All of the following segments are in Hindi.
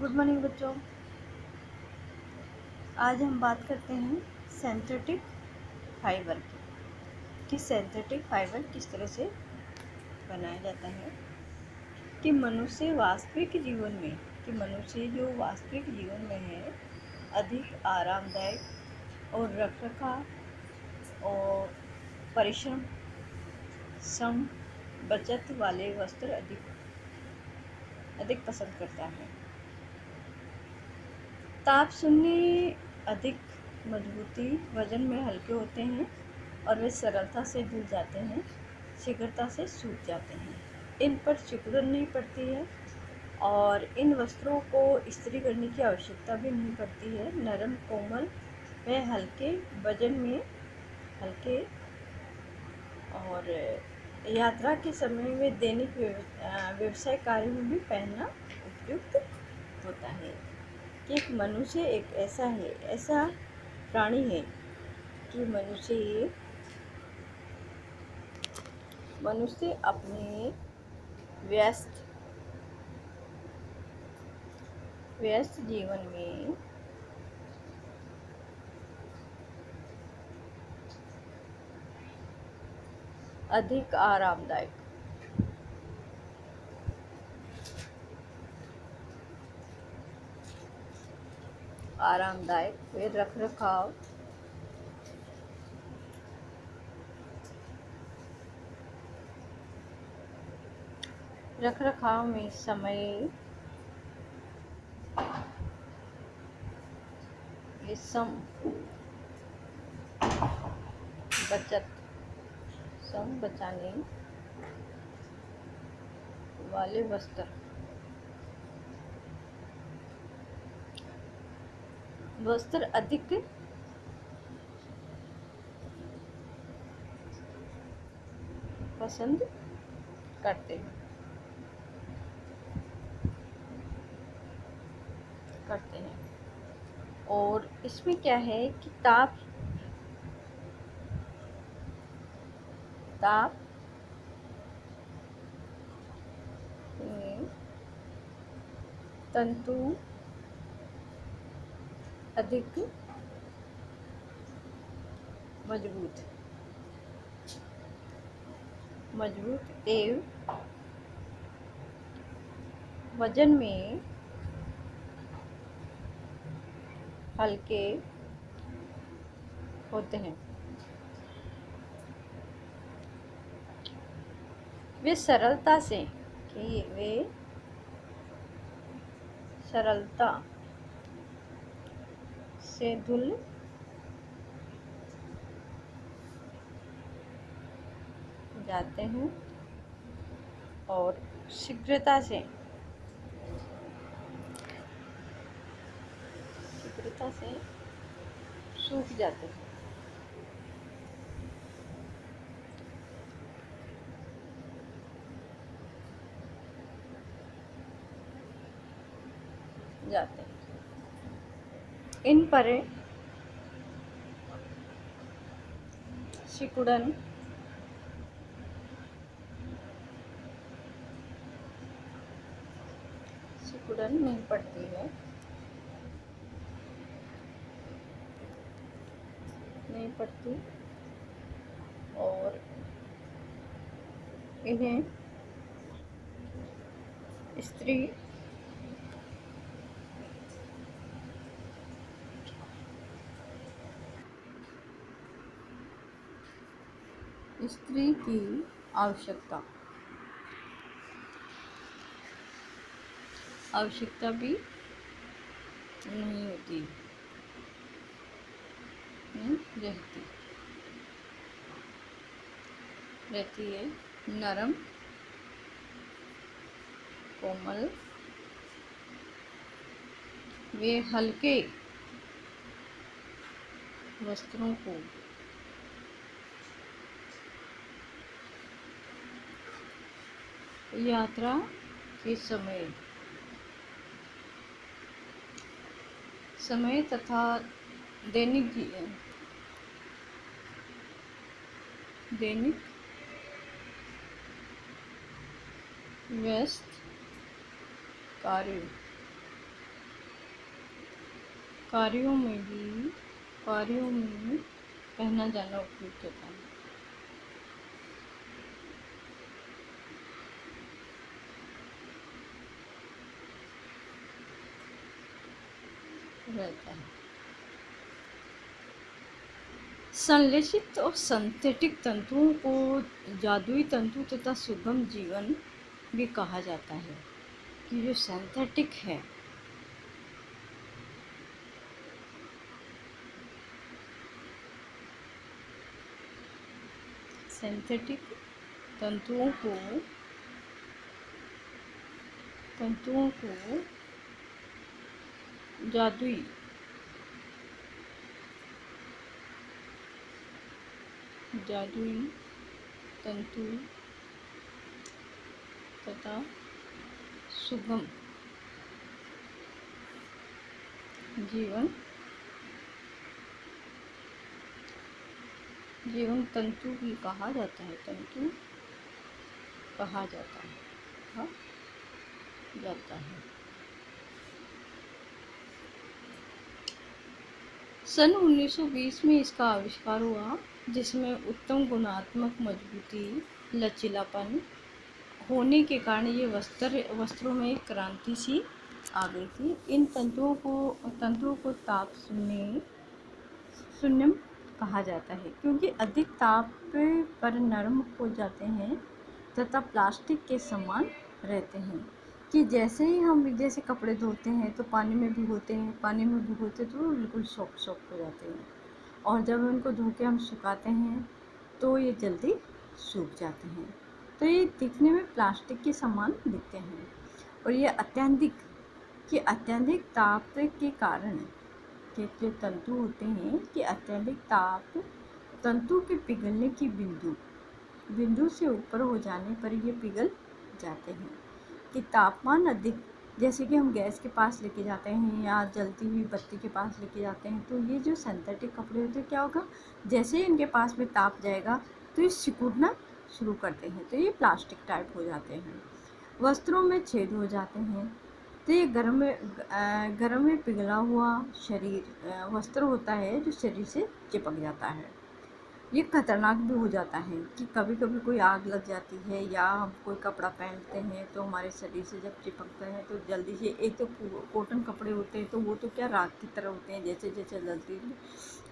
गुड मॉर्निंग बच्चों। आज हम बात करते हैं सिंथेटिक फाइबर की कि सिंथेटिक फाइबर किस तरह से बनाया जाता है कि मनुष्य जो वास्तविक जीवन में है अधिक आरामदायक और रखरखाव और परिश्रम श्रम बचत वाले वस्त्र अधिक पसंद करता है। ताप शून्य अधिक मजबूती, वजन में हल्के होते हैं और वे सरलता से धुल जाते हैं, शीघ्रता से सूख जाते हैं। इन पर सिकुड़न नहीं पड़ती है और इन वस्त्रों को इस्त्री करने की आवश्यकता भी नहीं पड़ती है। नरम, कोमल व हल्के, वजन में हल्के और यात्रा के समय में दैनिक व्यवसाय कार्य में भी पहनना उपयुक्त होता है। कि एक मनुष्य एक ऐसा प्राणी है कि मनुष्य अपने व्यस्त जीवन में अधिक आरामदायक वे रखरखाव में समय सम बचाने वाले वस्त्र अधिक पसंद करते हैं और इसमें क्या है कि ताप में तंतु अधिक मजबूत एवं वजन में हल्के होते हैं। वे सरलता से धुल जाते हैं और शीघ्रता से सूख जाते हैं। इन पर सिकुड़न नहीं पड़ती है और इन्हें इस्त्री की आवश्यकता भी नहीं होती रहती है। नरम, कोमल वे हल्के वस्त्रों को यात्रा के समय तथा दैनिक व्यस्त कार्य कार्यों में पहना जाना उपयुक्त होता है। रहता है। संश्लेषित और सिंथेटिक तंतुओं को जादुई तंतु तथा सुगम जीवन भी कहा जाता है। कि जो सिंथेटिक है, सिंथेटिक तंतुओं को जादुई तंतु तथा सुगम जीवन तंतु भी कहा जाता है। कहा जाता है। सन 1920 में इसका आविष्कार हुआ, जिसमें उत्तम गुणात्मक मजबूती, लचीलापन होने के कारण ये वस्त्रों में एक क्रांति सी आ गई थी। इन तंतुओं को ताप शून्यम कहा जाता है, क्योंकि अधिक ताप पर नरम हो जाते हैं तथा प्लास्टिक के समान रहते हैं। कि जैसे ही हम कपड़े धोते हैं तो पानी में भिगोते तो वो बिल्कुल सॉफ्ट हो जाते हैं, और जब उनको धो के हम सुखाते हैं तो ये जल्दी सूख जाते हैं। तो ये दिखने में प्लास्टिक के समान दिखते हैं, और ये अत्यधिक ताप के कारण के जो तंतु होते हैं कि अत्यधिक ताप तंतु के पिघलने की बिंदु से ऊपर हो जाने पर ये पिघल जाते हैं। कि तापमान अधिक, जैसे कि हम गैस के पास लेके जाते हैं या जलती हुई बत्ती के पास लेके जाते हैं, तो ये जो सिंथेटिक कपड़े होते हैं, क्या होगा, जैसे ही इनके पास में ताप जाएगा तो ये सिकुड़ना शुरू करते हैं, तो ये प्लास्टिक टाइप हो जाते हैं, वस्त्रों में छेद हो जाते हैं। तो ये गर्म में पिघला हुआ वस्त्र होता है जो शरीर से चिपक जाता है। ये खतरनाक भी हो जाता है कि कभी कभी कोई आग लग जाती है, या हम कोई कपड़ा पहनते हैं तो हमारे शरीर से जब चिपकता है तो जल्दी से, एक तो कॉटन कपड़े होते हैं तो वो तो क्या राख की तरह होते हैं, जैसे जलती है,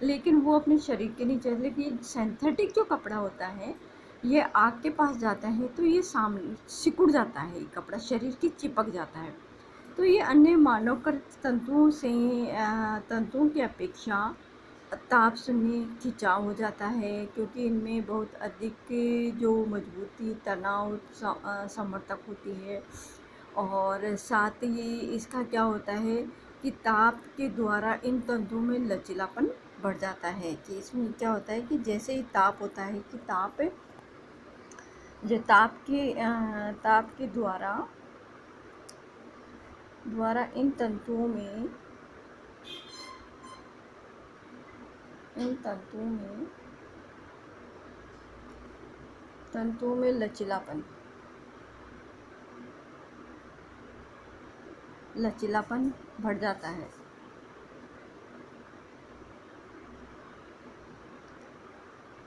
लेकिन वो अपने शरीर के नीचे, लेकिन सिंथेटिक जो कपड़ा होता है ये आग के पास जाता है तो ये सामने सिकुड़ जाता है, कपड़ा शरीर की चिपक जाता है। तो ये अन्य मानवकृत तंतुओं की अपेक्षा ताप शून्य खिंचाव हो जाता है, क्योंकि इनमें बहुत अधिक जो मजबूती, तनाव समर्थक होती है, और साथ ही इसका क्या होता है कि ताप के द्वारा इन तंतुओं में लचीलापन बढ़ जाता है। कि इसमें क्या होता है कि जैसे ही ताप होता है कि ताप के द्वारा इन तंतुओं में लचीलापन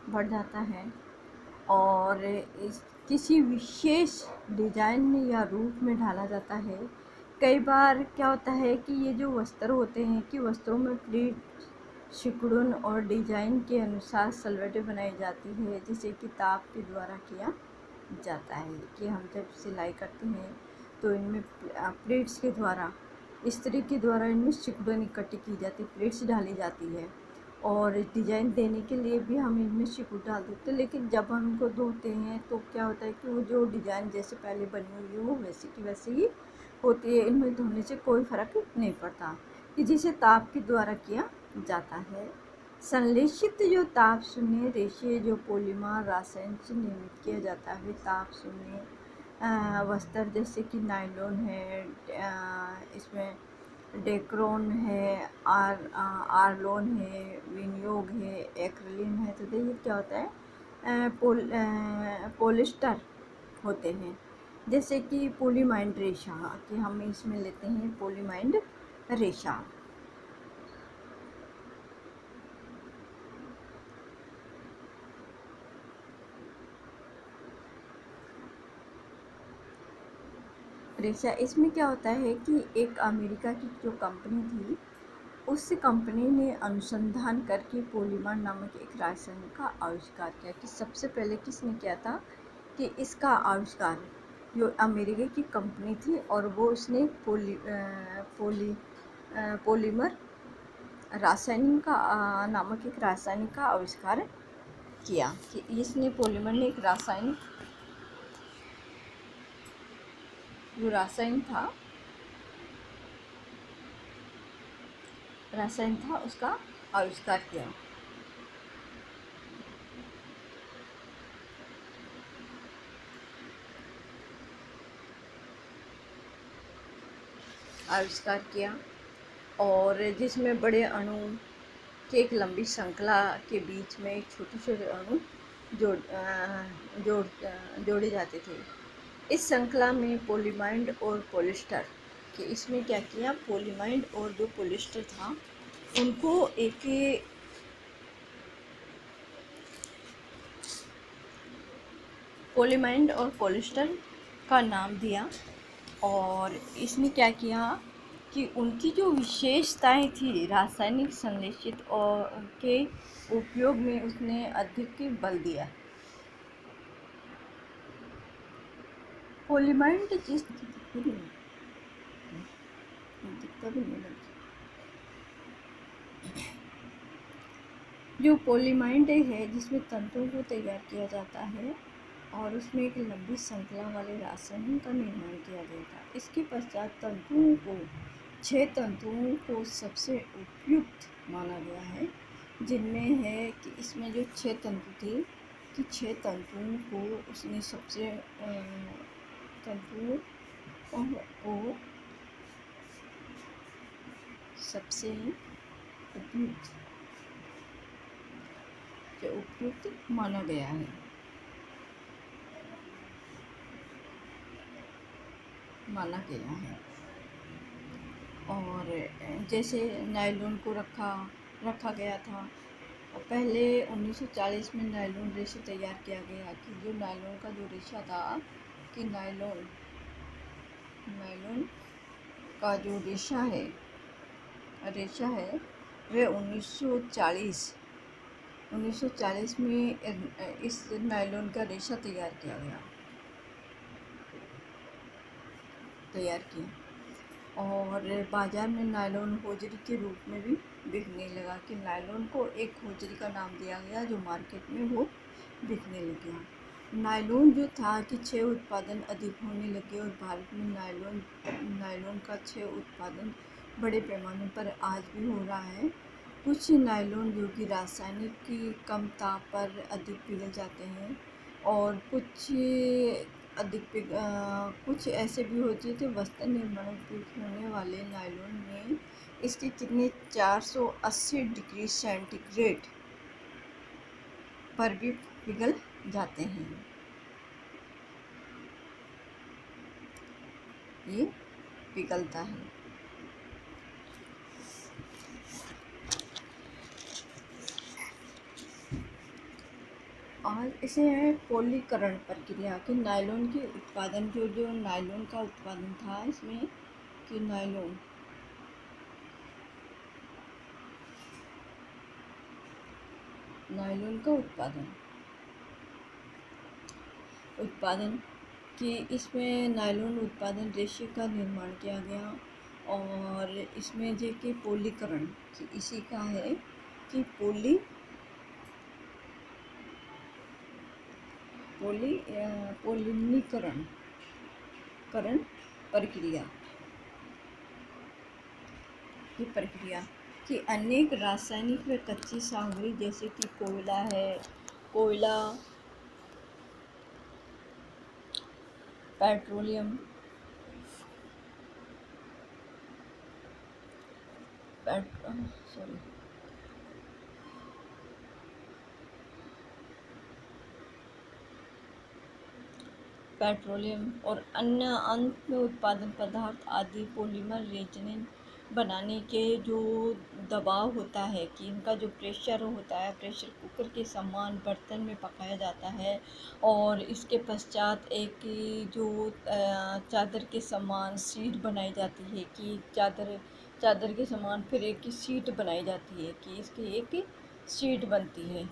बढ़ जाता है। और किसी विशेष डिजाइन या रूप में ढाला जाता है। कई बार क्या होता है कि ये जो वस्त्र होते हैं कि वस्त्रों में प्लीट, सिकुड़न और डिजाइन के अनुसार सलवटें बनाई जाती है, जिसे कि ताप के द्वारा किया जाता है। कि हम जब सिलाई करते हैं तो इनमें प्लेट्स के द्वारा, इस्त्री के द्वारा इनमें सिकुड़न इकट्ठी की जाती है, प्लेट्स डाली जाती है, और डिज़ाइन देने के लिए भी हम इनमें सिकुड़ डाल देते हैं। लेकिन जब हम इनको धोते हैं तो क्या होता है कि वो जो डिज़ाइन जैसे पहले बनी हुई है वो वैसे की वैसे ही होती है, इनमें धोने से कोई फ़र्क नहीं पड़ता, कि जिसे ताप के द्वारा किया जाता है। संश्लेषित जो ताप शून्य रेशे जो पॉलीमर रासायन से निर्मित किया जाता है, ताप शून्य वस्त्र जैसे कि नायलॉन है, इसमें डेक्रोन है, आर्लोन है, विनियोग है, एक्रिलिन है। तो देखिए क्या होता है, पॉलिस्टर होते हैं, जैसे कि पॉलीमाइंड रेशा, कि हम इसमें लेते हैं पॉलीमाइंड रेशा। रेशा, इसमें क्या होता है कि एक अमेरिका की जो कंपनी थी, उस कंपनी ने अनुसंधान करके पॉलीमर नामक एक रासायन का आविष्कार किया। कि सबसे पहले किसने किया था कि इसका आविष्कार जो अमेरिका की कंपनी थी, और वो उसने पॉलीमर रासायनिक का नामक एक रासायनिक का आविष्कार किया। कि इसने पॉलीमर ने एक रासायन था उसका आविष्कार किया। और जिसमें बड़े अणु के एक लंबी श्रृंखला के बीच में छोटे छोटे अणु जोड़े जाते थे। इस श्रृंखला में पॉलीमाइड और पॉलिएस्टर, कि इसमें क्या किया, पॉलीमाइड और जो पॉलिएस्टर था उनको एक पॉलीमाइड और पॉलिएस्टर का नाम दिया। और इसने क्या किया कि उनकी जो विशेषताएं थी रासायनिक संश्लेषित और के उपयोग में उसने अधिक बल दिया। पॉलीमाइड जो पॉलीमाइड है जिसमें तंतुओं को तैयार किया जाता है, और उसमें एक लंबी श्रृंखला वाले रासायन का निर्माण किया गया था। इसके पश्चात 6 तंतुओं को सबसे उपयुक्त माना गया है, जिनमें है कि इसमें जो 6 तंतु थे कि 6 तंतुओं को उसने सबसे उपयुक्त माना गया है। और जैसे नायलॉन को रखा गया था, और पहले 1940 में नायलॉन रेशा तैयार किया गया। कि जो नायलॉन का जो रेशा था, कि नायलॉन का जो रेशा है वह 1940 में इस नायलॉन का रेशा तैयार किया। और बाजार में नायलॉन होजरी के रूप में भी बिकने लगा। कि नायलॉन को एक होजरी का नाम दिया गया जो मार्केट में वो बिकने लगा। नायलॉन जो था कि 6 उत्पादन अधिक होने लगे, और भारत में नायलॉन का 6 उत्पादन बड़े पैमाने पर आज भी हो रहा है। कुछ नायलॉन जो कि रासायनिक की कम ताप पर अधिक पिघल जाते हैं, और कुछ ऐसे भी होते हैं कि वस्त्र निर्माण उपयोग होने वाले नायलॉन में इसके कितने 480 डिग्री सेंटीग्रेड पर भी पिघल जाते हैं। ये पिघलता है। और इसे है पॉलीकरण प्रक्रिया। कि नायलॉन के उत्पादन जो नायलॉन का उत्पादन था इसमें, कि नायलॉन का उत्पादन कि इसमें नायलॉन उत्पादन रेशे का निर्माण किया गया। और इसमें जो कि पॉलीकरण, कि इसी का है कि पॉलीनीकरण प्रक्रिया कि अनेक रासायनिक व कच्ची सामग्री जैसे कि कोयला, पेट्रोलियम, और अन्य अंत में उत्पादन पदार्थ आदि पॉलीमर रेजिन बनाने के जो दबाव होता है कि इनका जो प्रेशर होता है, प्रेशर कुकर के समान बर्तन में पकाया जाता है। और इसके पश्चात एक जो चादर के समान शीट बनाई जाती है कि चादर के समान फिर एक शीट बनाई जाती है कि इसकी एक शीट बनती है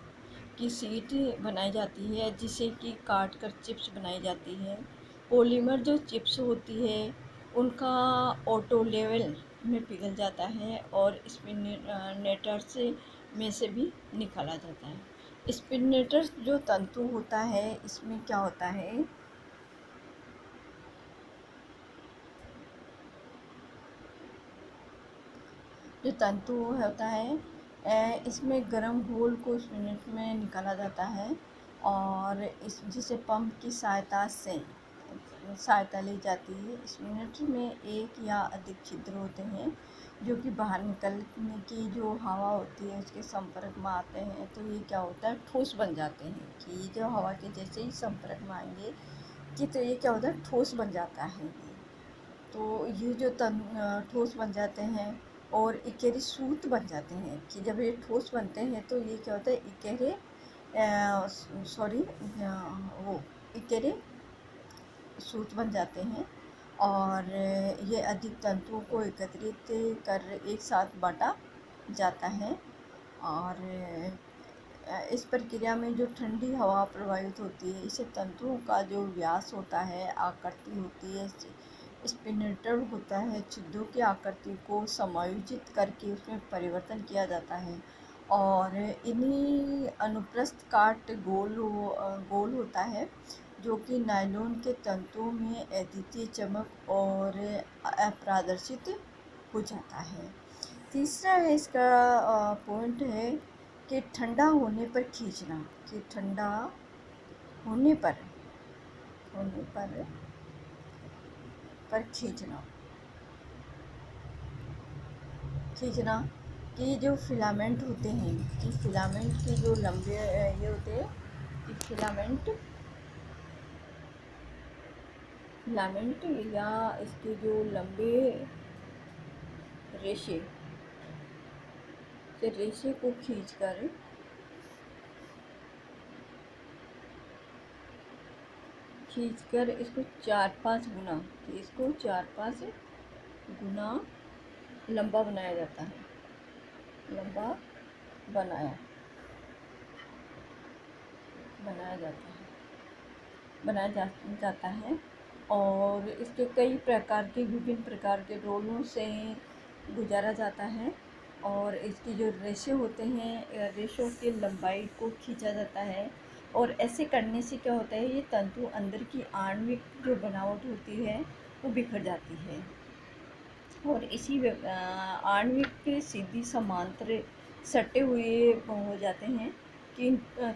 की शीट बनाई जाती है, जिसे कि काट कर चिप्स बनाई जाती है। पॉलीमर जो चिप्स होती है उनका ऑटो लेवल में पिघल जाता है और स्पिनेटर्स में से भी निकाला जाता है। स्पिनेटर्स जो तंतु होता है, इसमें क्या होता है, जो तंतु होता है इसमें गर्म घोल को स्पिनेट में निकाला जाता है और इस जिसे पंप की सहायता ली जाती है। स्पिनेट में एक या अधिक छिद्र होते हैं जो कि बाहर निकलने की जो हवा होती है उसके संपर्क में आते हैं, तो ये क्या होता है, ठोस बन जाते हैं कि जो हवा के जैसे ही संपर्क में आएंगे कि तो ये क्या होता है, ठोस बन जाता है। तो ये जो ठोस बन जाते हैं और इकेरी सूत बन जाते हैं कि जब ये ठोस बनते हैं तो ये क्या होता है, वो इकेरे सूत बन जाते हैं और ये अधिक तंतुओं को एकत्रित कर एक साथ बांटा जाता है। और इस प्रक्रिया में जो ठंडी हवा प्रवाहित होती है, इससे तंतुओं का जो व्यास होता है, आकृति होती है, स्पिनेटर होता है, छिद्रों की आकृति को समायोजित करके उसमें परिवर्तन किया जाता है। और इन्हीं अनुप्रस्थ काट गोल होता है जो कि नायलॉन के तंतुओं में अद्वितीय चमक और अपारदर्शित हो जाता है। तीसरा है इसका पॉइंट है कि ठंडा होने पर खींचना, कि ठंडा होने पर खींचना कि जो फिलामेंट होते हैं, कि फिलामेंट के जो लंबे ये होते हैं कि फिलामेंट या इसके जो लंबे रेशे को खींचकर इसको 4-5 गुना, कि इसको 4-5 गुना लंबा बनाया जाता है, लंबा बनाया जाता है। और इसके कई प्रकार के विभिन्न प्रकार के रोलों से गुजारा जाता है और इसकी जो रेशे होते हैं, रेशों की लंबाई को खींचा जाता है। और ऐसे करने से क्या होता है, ये तंतु अंदर की आणविक जो बनावट होती है वो बिखर जाती है और इसी आणविक के सीधी समांतर सटे हुए हो जाते हैं कि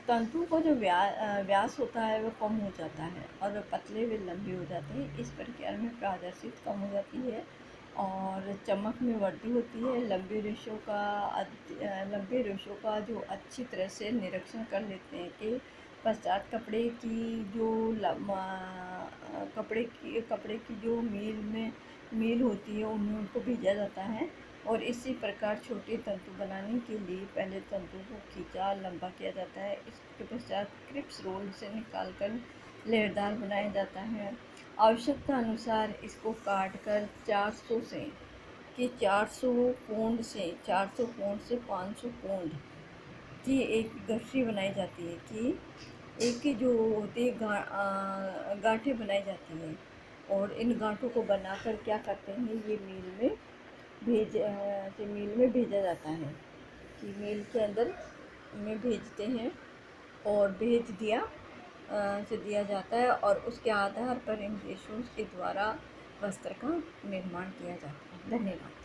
तंतु को जो व्यास होता है वो कम हो जाता है और वे पतले व लंबे हो जाते हैं। इस प्रक्रिया में पारदर्शिता कम हो जाती है और चमक में वृद्धि होती है। लंबे रेशों का जो अच्छी तरह से निरीक्षण कर लेते हैं कि पश्चात कपड़े की जो मील होती है उनमें उनको भेजा जाता है। और इसी प्रकार छोटे तंतु बनाने के लिए पहले तंतु को खींचा लंबा किया जाता है, इसके पश्चात क्रिप्स रोल से निकालकर लेयरदार बनाया जाता है। आवश्यकता अनुसार इसको काट कर 400 पौंड से 500 पौंड की एक गठरी बनाई जाती है, कि एक जो होती है गांठें बनाई जाती हैं और इन गांठों को बनाकर क्या करते हैं, ये मील में भेजा जाता है कि मील के अंदर में भेजते हैं और दिया जाता है और उसके आधार पर इन रेशों के द्वारा वस्त्र का निर्माण किया जाता है। धन्यवाद।